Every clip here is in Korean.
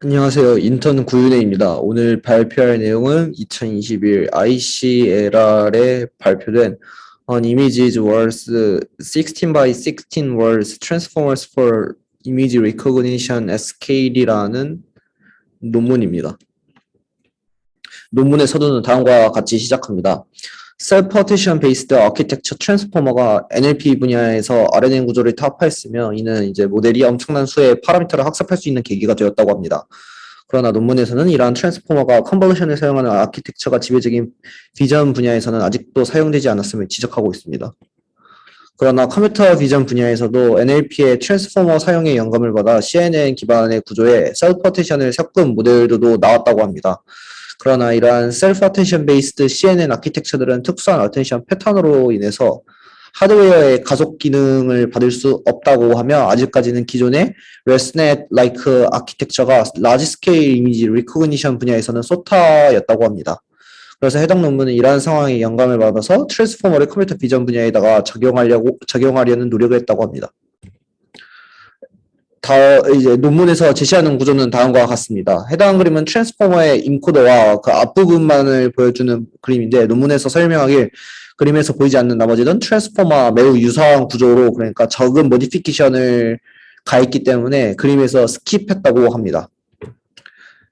안녕하세요. 인턴 구윤혜입니다. 오늘 발표할 내용은 2021 ICLR에 발표된 On Images Words 16 by 16 Words Transformers for Image Recognition at Scale이라는 논문입니다. 논문의 서두는 다음과 같이 시작합니다. Self-partition based architecture transformer가 NLP 분야에서 RNN 구조를 타협하였으며 이는 이제 모델이 엄청난 수의 파라미터를 학습할 수 있는 계기가 되었다고 합니다. 그러나 논문에서는 이러한 트랜스포머가 컨볼루션을 사용하는 아키텍처가 지배적인 비전 분야에서는 아직도 사용되지 않았음을 지적하고 있습니다. 그러나 컴퓨터 비전 분야에서도 NLP의 트랜스포머 사용에 영감을 받아 CNN 기반의 구조에 셀프-어텐션을 섞은 모델들도 나왔다고 합니다. 그러나 이러한 셀프-어텐션 베이스드 CNN 아키텍처들은 특수한 어텐션 패턴으로 인해서 하드웨어의 가속 기능을 받을 수 없다고 하며 아직까지는 기존의 ResNet-like 아키텍처가 라지 스케일 이미지 리코그니션 분야에서는 소타였다고 합니다. 그래서 해당 논문은 이러한 상황에 영감을 받아서 트랜스포머를 컴퓨터 비전 분야에다가 적용하려는 노력을 했다고 합니다. 이제 논문에서 제시하는 구조는 다음과 같습니다. 해당 그림은 트랜스포머의 인코더와 그 앞부분만을 보여주는 그림인데 논문에서 설명하길 그림에서 보이지 않는 나머지는 트랜스포머와 매우 유사한 구조로 그러니까 적은 모디피케이션을 가했기 때문에 그림에서 스킵했다고 합니다.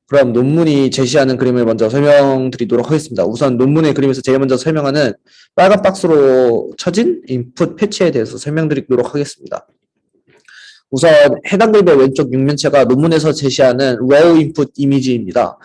그럼 논문이 제시하는 그림을 먼저 설명드리도록 하겠습니다. 우선 논문의 그림에서 제일 먼저 설명하는 빨간 박스로 쳐진 인풋 패치에 대해서 설명드리도록 하겠습니다. 우선 해당 그림의 왼쪽 육면체가 논문에서 제시하는 raw input 이미지입니다.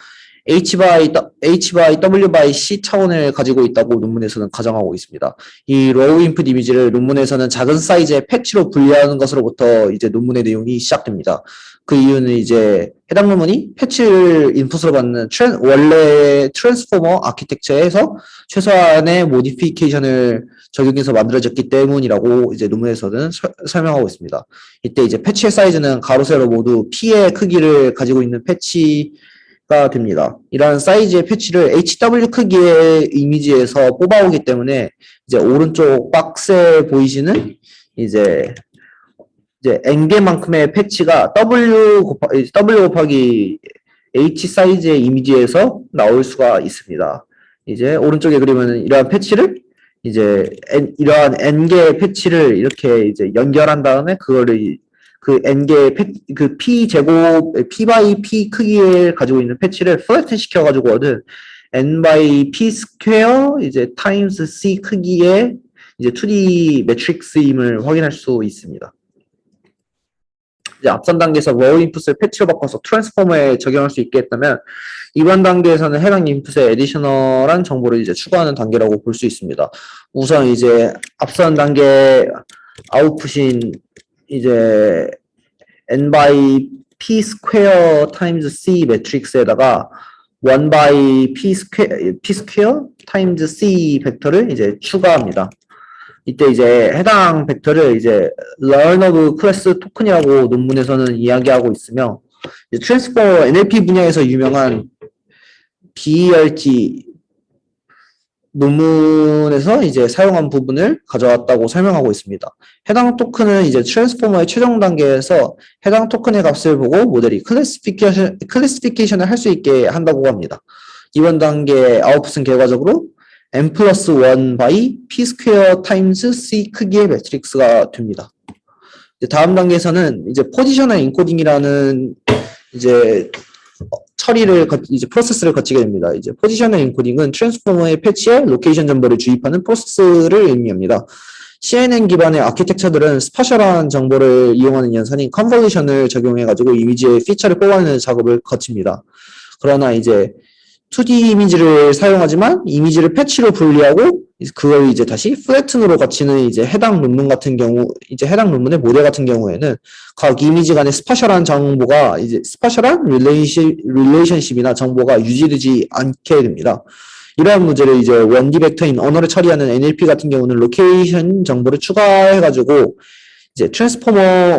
H by W by C 차원을 가지고 있다고 논문에서는 가정하고 있습니다. 이 raw input 이미지를 논문에서는 작은 사이즈의 패치로 분리하는 것으로부터 이제 논문의 내용이 시작됩니다. 그 이유는 이제 해당 논문이 패치를 인풋으로 받는 원래 트랜스포머 아키텍처에서 최소한의 모디피케이션을 적용해서 만들어졌기 때문이라고 이제 논문에서는 설명하고 있습니다. 이때 이제 패치의 사이즈는 가로 세로 모두 P의 크기를 가지고 있는 패치가 됩니다. 이러한 사이즈의 패치를 HW 크기의 이미지에서 뽑아오기 때문에 이제 오른쪽 박스에 보이시는 이제 N개만큼의 패치가 W 곱하기 H 사이즈의 이미지에서 나올 수가 있습니다. 이제 오른쪽에 그리면 이러한 패치를 이제 이러한 N개의 패치를 이렇게 이제 연결한 다음에 그거를 그 N개의 그 P 제곱 P by P 크기를 가지고 있는 패치를 플래튼 시켜가지고 얻은 N by P 스퀘어 이제 타임스 C 크기의 이제 2D 매트릭스임을 확인할 수 있습니다. 이제 앞선 단계에서 raw 인풋을 패치로 바꿔서 트랜스포머에 적용할 수 있게 했다면 이번 단계에서는 해당 인풋에 애디셔널한 정보를 이제 추가하는 단계라고 볼 수 있습니다. 우선 이제 앞선 단계 아웃풋인 이제 n by p 스퀘어 타임즈 c 매트릭스에다가 1 by p 스퀘어 타임즈 c 벡터를 이제 추가합니다. 이때 이제 해당 벡터를 이제 learn of class 토큰이라고 논문에서는 이야기하고 있으며 트랜스포머 NLP 분야에서 유명한 BERT 논문에서 이제 사용한 부분을 가져왔다고 설명하고 있습니다. 해당 토큰은 이제 트랜스포머의 최종 단계에서 해당 토큰의 값을 보고 모델이 클래시피케이션을 할 수 있게 한다고 합니다. 이번 단계의 아웃풋은 결과적으로 n 플러스 1 by p 스퀘어 타임스 c 크기의 매트릭스가 됩니다. 이제 다음 단계에서는 이제 포지셔널 인코딩이라는 이제 처리를 이제 프로세스를 거치게 됩니다. 이제 포지셔널 인코딩은 트랜스포머의 패치에 로케이션 정보를 주입하는 프로세스를 의미합니다. CNN 기반의 아키텍처들은 스파셜한 정보를 이용하는 연산인 컨볼루션을 적용해가지고 이미지의 피처를 뽑아내는 작업을 거칩니다. 그러나 이제 2D 이미지를 사용하지만 이미지를 패치로 분리하고 그걸 이제 다시 플래튼으로 거치는 이제 해당 논문 같은 경우 이제 해당 논문의 모델 같은 경우에는 각 이미지 간의 스파셜한 정보가 이제 스파셜한 릴레이션십이나 정보가 유지되지 않게 됩니다. 이러한 문제를 이제 원디 벡터인 언어를 처리하는 NLP 같은 경우는 로케이션 정보를 추가해가지고 이제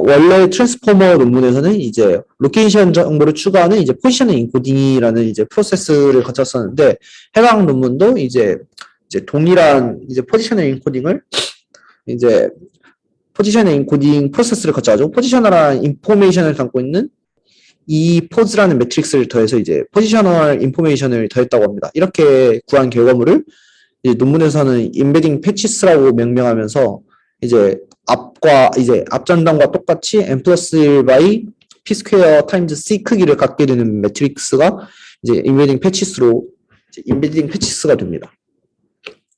원래 트랜스포머 논문에서는 이제 로케이션 정보를 추가하는 이제 포지셔널 인코딩이라는 이제 프로세스를 거쳤었는데 해당 논문도 이제 동일한 이제 포지셔널 인코딩을 이제 포지셔널 인코딩 프로세스를 거쳐가지고 포지셔널한 인포메이션을 담고 있는 이 포즈라는 매트릭스를 더해서 이제 포지셔널 인포메이션을 더했다고 합니다. 이렇게 구한 결과물을 이제 논문에서는 인베딩 패치스라고 명명하면서 이제 앞전단과 똑같이 n 플러스 1 바이 p 스퀘어 타임즈 c 크기를 갖게 되는 매트릭스가 이제 인베딩 패치스가 됩니다.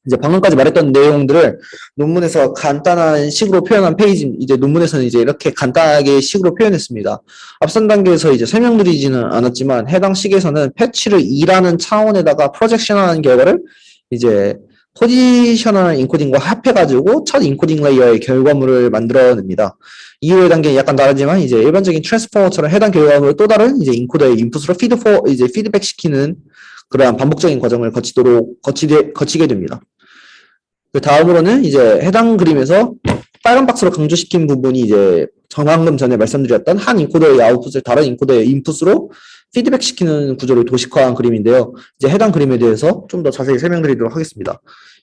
이제 방금까지 말했던 내용들을 논문에서 간단한 식으로 표현한 페이지, 이제 논문에서는 이제 이렇게 간단하게 식으로 표현했습니다. 앞선 단계에서 이제 설명드리지는 않았지만 해당 식에서는 패치를 2라는 차원에다가 프로젝션하는 결과를 이제 포지셔널 인코딩과 합해가지고 첫 인코딩 레이어의 결과물을 만들어냅니다. 이후의 단계는 약간 다르지만 이제 일반적인 트랜스포머처럼 해당 결과물을 또 다른 이제 인코더의 인풋으로 피드백 시키는 그러한 반복적인 과정을 거치게 됩니다. 그 다음으로는 이제 해당 그림에서 빨간 박스로 강조시킨 부분이 이제 방금 전에 말씀드렸던 한 인코더의 아웃풋을 다른 인코더의 인풋으로 피드백시키는 구조를 도식화한 그림인데요. 이제 해당 그림에 대해서 좀 더 자세히 설명드리도록 하겠습니다.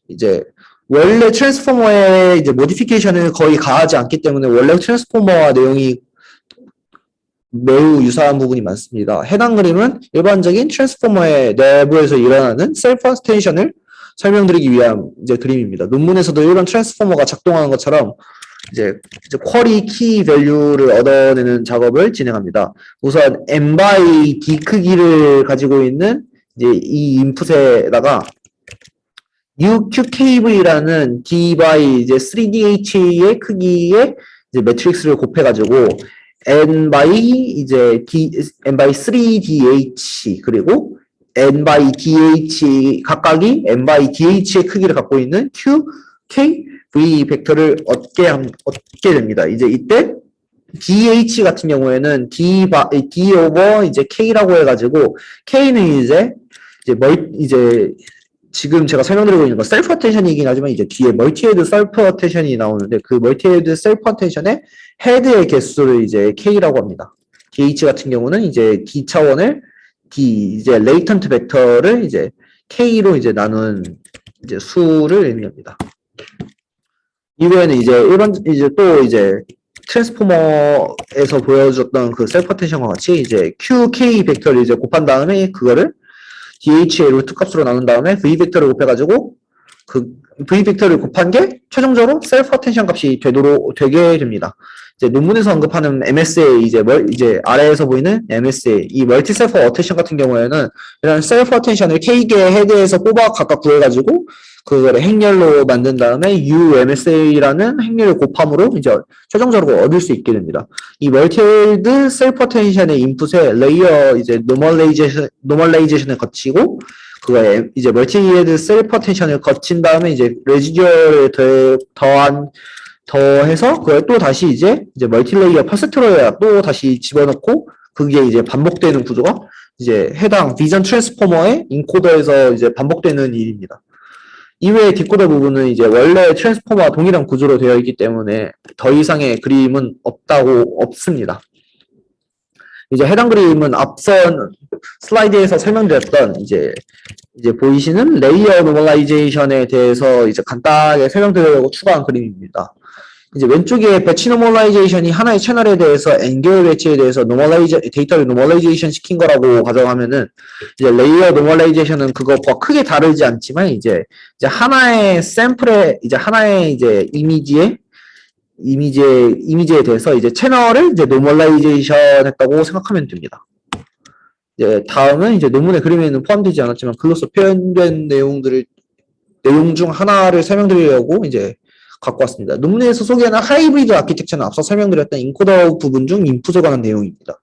이제 원래 트랜스포머의 이제 모디피케이션을 거의 가하지 않기 때문에 원래 트랜스포머와 내용이 매우 유사한 부분이 많습니다. 해당 그림은 일반적인 트랜스포머의 내부에서 일어나는 셀프 어텐션을 설명드리기 위한 이제 그림입니다. 논문에서도 일반 트랜스포머가 작동하는 것처럼 이제 쿼리 키 밸류를 얻어내는 작업을 진행합니다. 우선 n by d 크기를 가지고 있는 이제 이 인풋에다가 UQKV라는 d by 이제 3DH의 크기의 이제 매트릭스를 곱해가지고 n by 3DH 그리고 n by dh 각각이 n by dh의 크기를 갖고 있는 q, k, v 벡터를 얻게 됩니다. 이제 이때 dh 같은 경우에는 d over 이제 k라고 해가지고 k는 이제 지금 제가 설명드리고 있는 건 셀프 어텐션이긴 하지만 이제 뒤에 멀티헤드 셀프 어텐션이 나오는데 그 멀티헤드 셀프 어텐션의 헤드의 개수를 이제 k라고 합니다. dh 같은 경우는 이제 d 차원을 이제 레이턴트 벡터를 이제 k로 이제 나눈 이제 수를 의미합니다. 이외에는 이제 또 이제 트랜스포머에서 보여줬던 그 셀프 어텐션과 같이 이제 qk 벡터를 이제 곱한 다음에 그거를 dh의 루트 값으로 나눈 다음에 v 벡터를 곱해가지고 그 v 벡터를 곱한 게 최종적으로 셀프 어텐션 값이 되게 됩니다. 이제 논문에서 언급하는 MSA 이제 아래에서 보이는 MSA 이 멀티 셀프 어텐션 같은 경우에는 이런 셀프 어텐션을 K개의 헤드에서 뽑아 각각 구해가지고 그거를 행렬로 만든 다음에 UMSA라는 행렬을 곱함으로 이제 최종적으로 얻을 수 있게 됩니다. 이 멀티헤드 셀프 어텐션의 인풋에 레이어 이제 노멀라이제이션을 거치고 그거에 이제 멀티헤드 셀프 어텐션을 거친 다음에 이제 레지듀얼을 더해서 그걸 또 다시 이제 멀티레이어 퍼센트로에 또 다시 집어넣고 그게 이제 반복되는 구조가 이제 해당 비전 트랜스포머의 인코더에서 이제 반복되는 일입니다. 이외의 디코더 부분은 이제 원래 트랜스포머와 동일한 구조로 되어 있기 때문에 더 이상의 그림은 없습니다. 이제 해당 그림은 앞선 슬라이드에서 설명드렸던 이제 보이시는 레이어 노멀라이제이션에 대해서 이제 간단하게 설명드리려고 추가한 그림입니다. 이제 왼쪽에 배치 노멀라이제이션이 하나의 채널에 대해서 n개의 배치에 대해서 데이터를 노멀라이제이션 시킨 거라고 가정하면은 이제 레이어 노멀라이제이션은 그것과 크게 다르지 않지만 이제 하나의 샘플에 이제 하나의 이제 이미지에 대해서 이제 채널을 이제 노멀라이제이션 했다고 생각하면 됩니다. 이제 다음은 이제 논문의 그림에는 포함되지 않았지만 글로서 표현된 내용 중 하나를 설명드리려고 이제 갖고 왔습니다. 논문에서 소개하는 하이브리드 아키텍처는 앞서 설명드렸던 인코더 부분 중 인풋에 관한 내용입니다.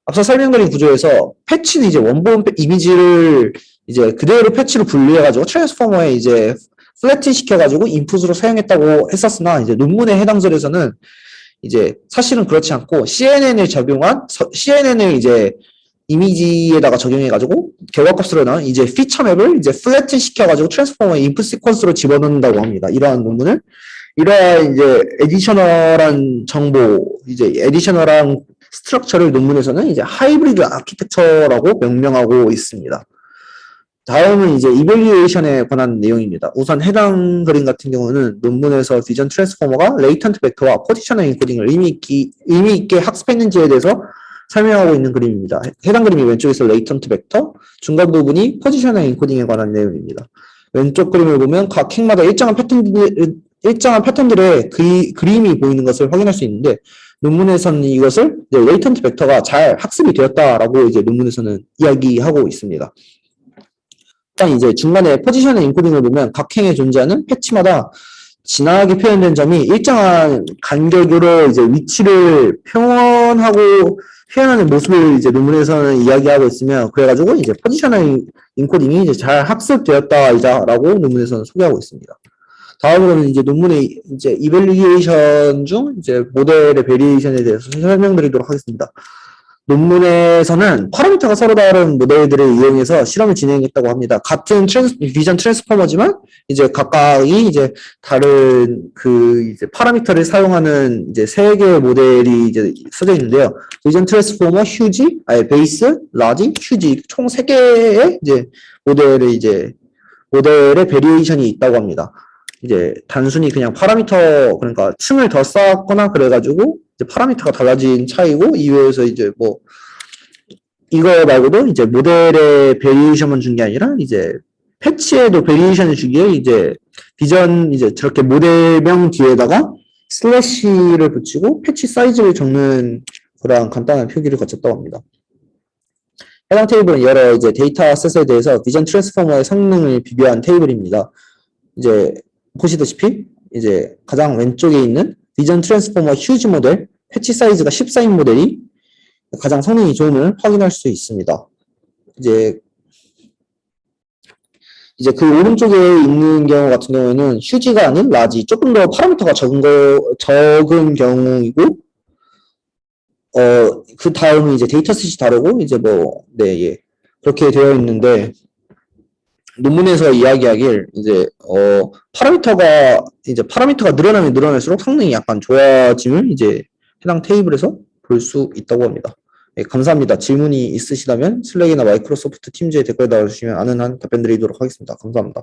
앞서 설명드린 구조에서 패치는 이제 원본 이미지를 이제 그대로 패치로 분리해가지고 트랜스포머에 이제 플래튼 시켜가지고 인풋으로 사용했다고 했었으나 이제 논문의 해당 절에서는 이제 사실은 그렇지 않고 CNN을 이제 이미지에다가 적용해가지고 결과값으로 나온 이제 피처 맵을 이제 플래튼 시켜가지고 트랜스포머의 인풋 시퀀스로 집어넣는다고 합니다. 이러한 논문을 이러한 이제 에디셔널한 정보 이제 에디셔널한 스트럭처를 논문에서는 이제 하이브리드 아키텍처라고 명명하고 있습니다. 다음은 이제 이밸류에이션에 관한 내용입니다. 우선 해당 그림 같은 경우는 논문에서 비전 트랜스포머가 레이턴트 벡터와 포지셔널 인코딩을 의미 있게 학습했는지에 대해서 설명하고 있는 그림입니다. 해당 그림이 왼쪽에서 레이턴트 벡터, 중간 부분이 포지셔널 인코딩에 관한 내용입니다. 왼쪽 그림을 보면 각 행마다 일정한 패턴들의 그림이 보이는 것을 확인할 수 있는데, 논문에서는 이것을 레이턴트 벡터가 잘 학습이 되었다라고 이제 논문에서는 이야기하고 있습니다. 일단 이제 중간에 포지셔널 인코딩을 보면 각 행에 존재하는 패치마다 진하게 표현된 점이 일정한 간격으로 이제 위치를 표현하는 모습을 이제 논문에서는 이야기하고 있으며, 그래가지고 이제 포지셔널 인코딩이 이제 잘 학습되었다라고 논문에서는 소개하고 있습니다. 다음으로는 이제 논문의 이제 이밸리에이션 중 이제 모델의 베리에이션에 대해서 설명드리도록 하겠습니다. 논문에서는 파라미터가 서로 다른 모델들을 이용해서 실험을 진행했다고 합니다. 같은 비전 트랜스포머지만 이제 각각이 이제 다른 이제 파라미터를 사용하는 이제 세 개의 모델이 이제 써져 있는데요. 비전 트랜스포머, 휴지, 베이스, 라지, 휴지 총 세 개의 이제 모델의 베리에이션이 있다고 합니다. 이제 단순히 그냥 파라미터, 그러니까 층을 더 쌓았거나 그래가지고 이제 파라미터가 달라진 차이고, 이외에서 이제 뭐 이거 말고도 이제 모델의 베리에이션만 준 게 아니라 이제 패치에도 베리에이션을 주기에 이제 비전 이제 저렇게 모델명 뒤에다가 슬래시를 붙이고 패치 사이즈를 적는 그런 간단한 표기를 거쳤다고 합니다. 해당 테이블은 여러 이제 데이터셋에 대해서 비전 트랜스포머의 성능을 비교한 테이블입니다. 이제 보시다시피 이제 가장 왼쪽에 있는 비전 트랜스포머 휴지 모델, 패치 사이즈가 14인 모델이 가장 성능이 좋음을 확인할 수 있습니다. 이제 그 오른쪽에 있는 경우 같은 경우에는 휴지가 아닌 라지, 조금 더 파라미터가 적은 경우이고, 그 다음은 이제 데이터셋이 다르고, 이제 그렇게 되어 있는데, 논문에서 이야기하길 이제 파라미터가 늘어나면 늘어날수록 성능이 약간 좋아짐을 이제 해당 테이블에서 볼 수 있다고 합니다. 네, 감사합니다. 질문이 있으시다면 슬랙이나 마이크로소프트 팀즈에 댓글 달아주시면 아는 한 답변 드리도록 하겠습니다. 감사합니다.